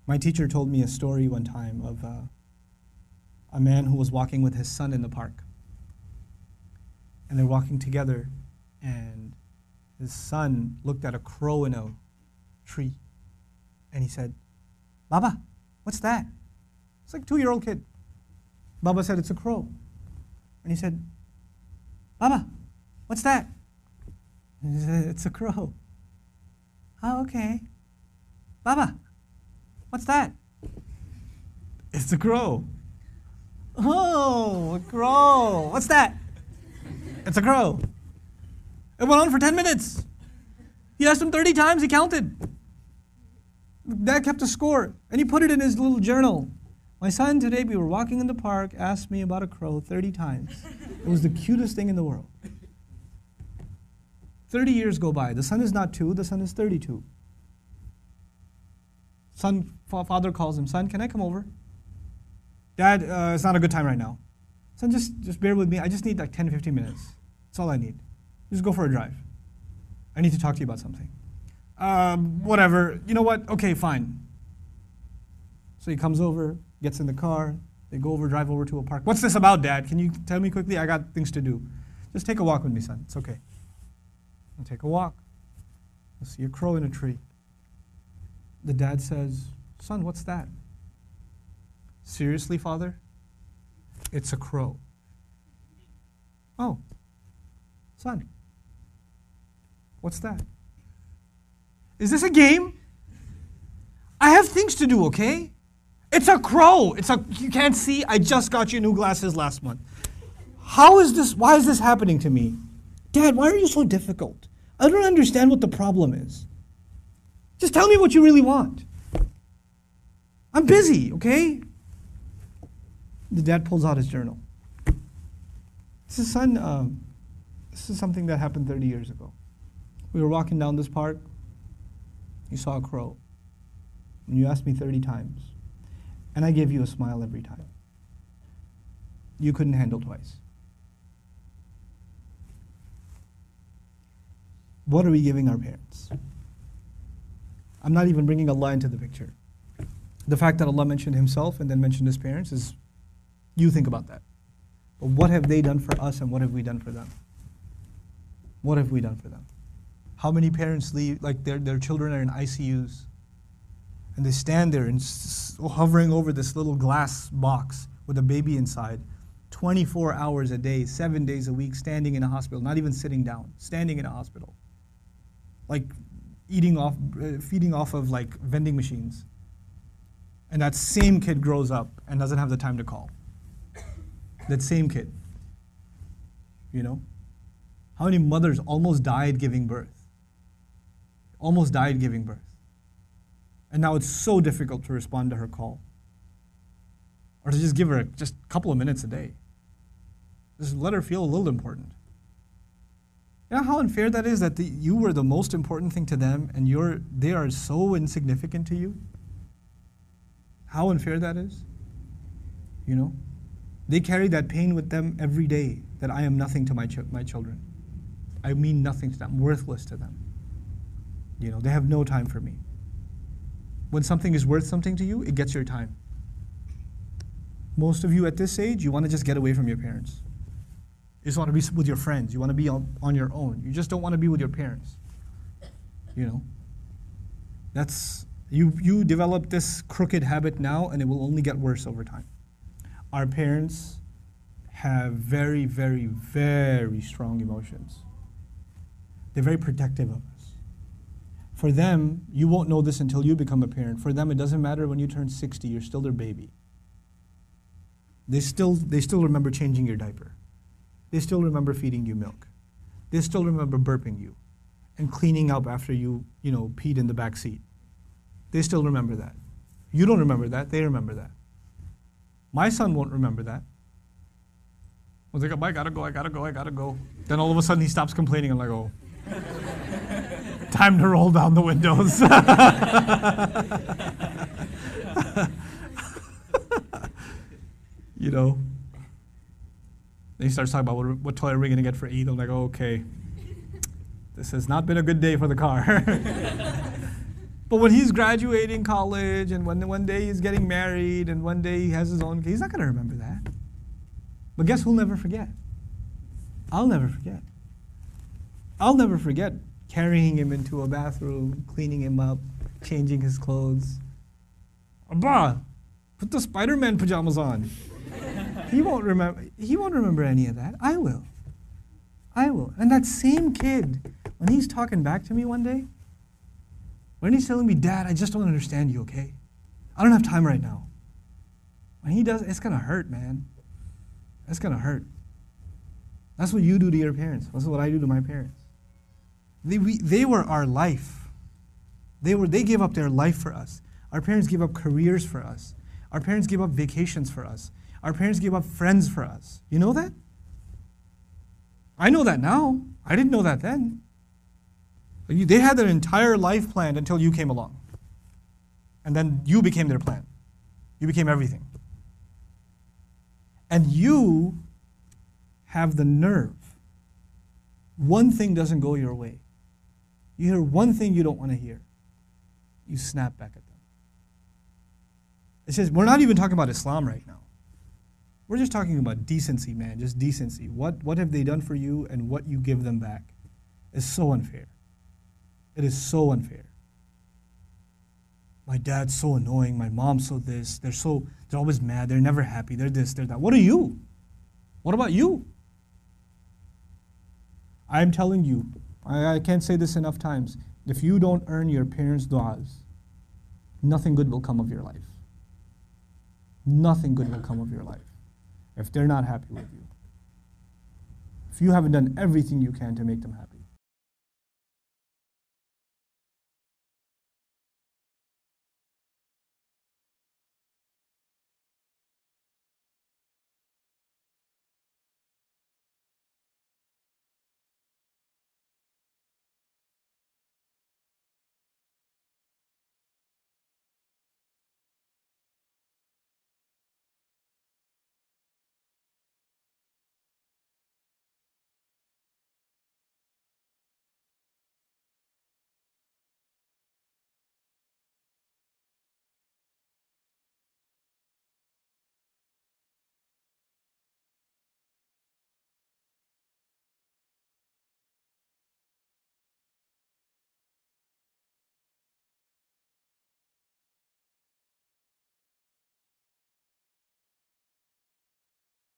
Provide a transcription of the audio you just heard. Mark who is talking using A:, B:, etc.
A: My teacher told me a story one time of a man who was walking with his son in the park. And they're walking together, and his son looked at a crow in a tree. And he said, "Baba, what's that?" It's like a 2-year-old kid. Baba said, "It's a crow." And he said, "Baba, what's that?" And he said, "It's a crow." "Oh, okay." "Baba, what's that?" "It's a crow." "Oh, a crow. What's that?" "It's a crow." It went on for 10 minutes. He asked him 30 times, he counted. Dad kept a score, and he put it in his little journal. "My son, today we were walking in the park, asked me about a crow 30 times. It was the cutest thing in the world." 30 years go by. The son is not 2, the son is 32. Father calls him, "Son, can I come over?" "Dad, it's not a good time right now." "Son, just bear with me. I just need like 10, 15 minutes. That's all I need. Just go for a drive. I need to talk to you about something." Whatever. You know what? Okay, fine." So he comes over, gets in the car. They go over, drive over to a park. "What's this about, Dad? Can you tell me quickly? I got things to do." "Just take a walk with me, son. It's okay." I'll take a walk. You'll see a crow in a tree. The dad says, "Son, what's that?" "Seriously, Father? It's a crow." "Oh, son, what's that?" "Is this a game? I have things to do, okay? It's a crow. You can't see? I just got you new glasses last month. Why is this happening to me? Dad, why are you so difficult? I don't understand what the problem is. Just tell me what you really want. I'm busy, okay?" The dad pulls out his journal. This is something that happened 30 years ago. We were walking down this park. You saw a crow. And you asked me 30 times. And I gave you a smile every time. You couldn't handle twice. What are we giving our parents? I'm not even bringing Allah into the picture. The fact that Allah mentioned Himself and then mentioned His parents is, you think about that. But what have they done for us and what have we done for them? What have we done for them? How many parents leave, like their children are in ICUs and they stand there and hovering over this little glass box with a baby inside, 24 hours a day, 7 days a week, standing in a hospital, not even sitting down, standing in a hospital. Like feeding off of like vending machines. And that same kid grows up and doesn't have the time to call. That same kid. You know? How many mothers almost died giving birth? Almost died giving birth. And now it's so difficult to respond to her call. Or to just give her just a couple of minutes a day. Just let her feel a little important. You know how unfair that is, that you were the most important thing to them and they are so insignificant to you? How unfair that is? You know? They carry that pain with them every day, that I am nothing to my children. I mean nothing to them, I'm worthless to them. You know, they have no time for me. When something is worth something to you, it gets your time. Most of you at this age, you want to just get away from your parents. You just want to be with your friends. You want to be on your own. You just don't want to be with your parents. You know? You develop this crooked habit now, and it will only get worse over time. Our parents have very, very, very strong emotions. They're very protective of us. For them, you won't know this until you become a parent. For them, it doesn't matter when you turn 60, you're still their baby. They still remember changing your diaper. They still remember feeding you milk. They still remember burping you and cleaning up after you peed in the back seat. They still remember that. You don't remember that, they remember that. My son won't remember that. I was like, I gotta go. Then all of a sudden he stops complaining. I'm like, oh, time to roll down the windows. You know. Then he starts talking about what toy are we gonna get for Eid. I'm like, oh, okay. This has not been a good day for the car. But when he's graduating college and when one day he's getting married and one day he has his own, he's not going to remember that. But guess who'll never forget? I'll never forget. I'll never forget carrying him into a bathroom, cleaning him up, changing his clothes. Abba, put the Spider-Man pajamas on. He won't remember any of that. I will. And that same kid, when he's talking back to me one day, when he's telling me, Dad, I just don't understand you, okay? I don't have time right now. When he does, it's gonna hurt, man. It's gonna hurt. That's what you do to your parents. That's what I do to my parents. They were our life. They gave up their life for us. Our parents gave up careers for us. Our parents gave up vacations for us. Our parents gave up friends for us. You know that? I know that now. I didn't know that then. They had their entire life planned until you came along. And then you became their plan. You became everything. And you have the nerve. One thing doesn't go your way. You hear one thing you don't want to hear. You snap back at them. It says, we're not even talking about Islam right now. We're just talking about decency, man, just decency. What have they done for you and what you give them back is so unfair. It is so unfair. My dad's so annoying, my mom's so this, they're always mad, they're never happy, they're this, they're that. What are you? What about you? I'm telling you, I can't say this enough times, if you don't earn your parents' du'as, nothing good will come of your life. Nothing good will come of your life if they're not happy with you. If you haven't done everything you can to make them happy.